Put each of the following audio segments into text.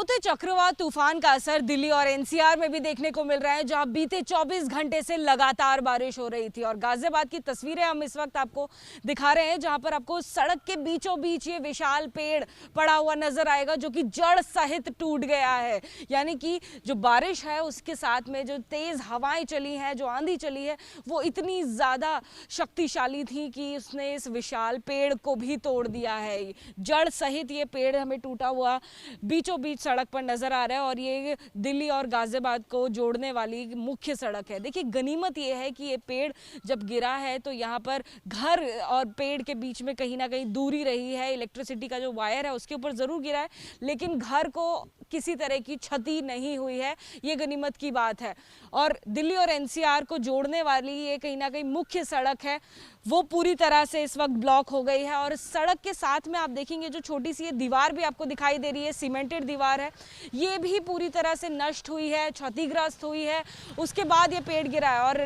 ताउते चक्रवात तूफान का असर दिल्ली और एनसीआर में भी देखने को मिल रहा है, जहां बीते 24 घंटे से लगातार बारिश हो रही थी। और गाजियाबाद की तस्वीरें हम इस वक्त आपको दिखा रहे हैं, जहां पर आपको सड़क के बीचों बीच ये विशाल पेड़ पड़ा हुआ नजर आएगा, जो कि जड़ सहित टूट गया है। यानी कि जो बारिश है उसके साथ में जो तेज हवाएं चली हैं, जो आंधी चली है, वो इतनी ज्यादा शक्तिशाली थी कि उसने इस विशाल पेड़ को भी तोड़ दिया है। जड़ सहित ये पेड़ हमें टूटा हुआ बीचों बीच सड़क पर नजर आ रहा है और ये दिल्ली और गाजियाबाद को जोड़ने वाली मुख्य सड़क है। देखिए, गनीमत ये है कि ये पेड़ जब गिरा है तो यहाँ पर घर और पेड़ के बीच में कहीं ना कहीं दूरी रही है। इलेक्ट्रिसिटी का जो वायर है उसके ऊपर जरूर गिरा है, लेकिन घर को किसी तरह की क्षति नहीं हुई है। ये गनीमत की बात है। और दिल्ली और एनसीआर को जोड़ने वाली ये कहीं ना कहीं मुख्य सड़क है, वो पूरी तरह से इस वक्त ब्लॉक हो गई है। और सड़क के साथ में आप देखेंगे जो छोटी सी ये दीवार भी आपको दिखाई दे रही है, सीमेंटेड दीवार है, ये भी पूरी तरह से नष्ट हुई है, क्षतिग्रस्त हुई है। उसके बाद ये पेड़ गिरा है और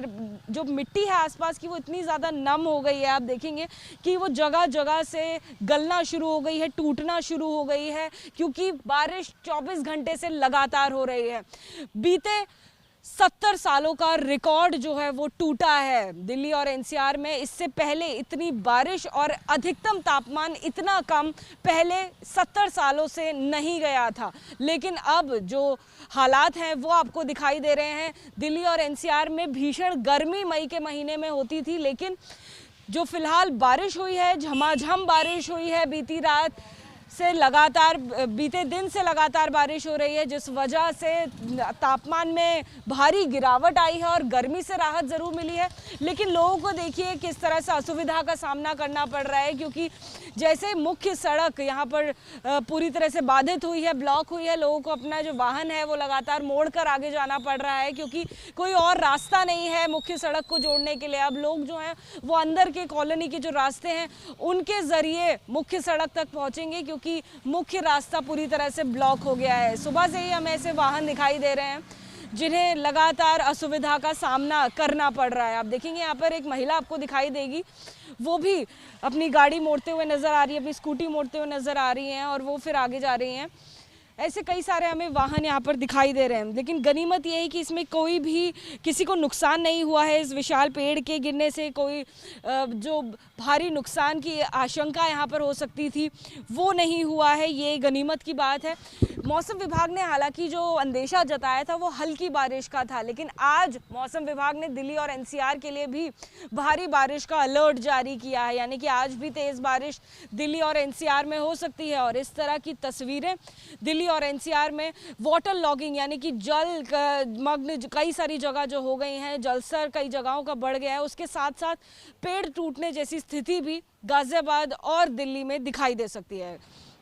जो मिट्टी है आसपास की वो इतनी ज़्यादा नम हो गई है, आप देखेंगे कि वो जगह जगह से गलना शुरू हो गई है, टूटना शुरू हो गई है, क्योंकि बारिश 24 घंटे से लगातार हो रही है। बीते 70 सालों का रिकॉर्ड जो है वो टूटा है दिल्ली और एनसीआर में। इससे पहले इतनी बारिश और अधिकतम तापमान इतना कम पहले 70 सालों से नहीं गया था। लेकिन अब जो हालात हैं वो आपको दिखाई दे रहे हैं। दिल्ली और एनसीआर में भीषण गर्मी मई के महीने में होती थी, लेकिन जो फिलहाल बारिश हुई है, झमाझम बारिश हुई है, बीती रात से लगातार, बीते दिन से लगातार बारिश हो रही है, जिस वजह से तापमान में भारी गिरावट आई है और गर्मी से राहत ज़रूर मिली है। लेकिन लोगों को देखिए किस तरह से असुविधा का सामना करना पड़ रहा है, क्योंकि जैसे मुख्य सड़क यहाँ पर पूरी तरह से बाधित हुई है, ब्लॉक हुई है, लोगों को अपना जो वाहन है वो लगातार मोड़ कर आगे जाना पड़ रहा है, क्योंकि कोई और रास्ता नहीं है मुख्य सड़क को जोड़ने के लिए। अब लोग जो हैं वो अंदर के कॉलोनी के जो रास्ते हैं उनके ज़रिए मुख्य सड़क तक पहुँचेंगे, क्योंकि मुख्य रास्ता पूरी तरह से ब्लॉक हो गया है। सुबह से ही हमें ऐसे वाहन दिखाई दे रहे हैं जिन्हें लगातार असुविधा का सामना करना पड़ रहा है। आप देखेंगे यहाँ पर एक महिला आपको दिखाई देगी, वो भी अपनी गाड़ी मोड़ते हुए नज़र आ रही है, अपनी स्कूटी मोड़ते हुए नज़र आ रही हैं और वो फिर आगे जा रही हैं। ऐसे कई सारे हमें वाहन यहाँ पर दिखाई दे रहे हैं, लेकिन गनीमत ये है कि इसमें कोई भी किसी को नुकसान नहीं हुआ है। इस विशाल पेड़ के गिरने से कोई जो भारी नुकसान की आशंका यहाँ पर हो सकती थी वो नहीं हुआ है, ये गनीमत की बात है। मौसम विभाग ने हालांकि जो अंदेशा जताया था वो हल्की बारिश का था, लेकिन आज मौसम विभाग ने दिल्ली और एनसीआर के लिए भी भारी बारिश का अलर्ट जारी किया है। यानी कि आज भी तेज़ बारिश दिल्ली और एनसीआर में हो सकती है। और इस तरह की तस्वीरें दिल्ली और एनसीआर में वाटर लॉगिंग यानी कि जल मग्न कई सारी जगह जो हो गई हैं, जलस्तर कई जगहों का बढ़ गया है, उसके साथ साथ पेड़ टूटने जैसी स्थिति भी गाजियाबाद और दिल्ली में दिखाई दे सकती है।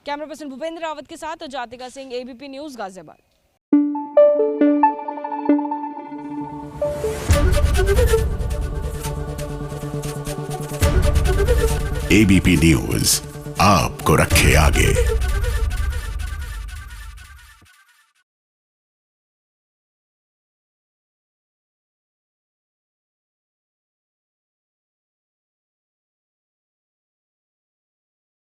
कैमरा पर्सन भूपेंद्र रावत के साथ Jatika Singh, ABP news, Ghaziabad. ABP news आपको रखे आगे।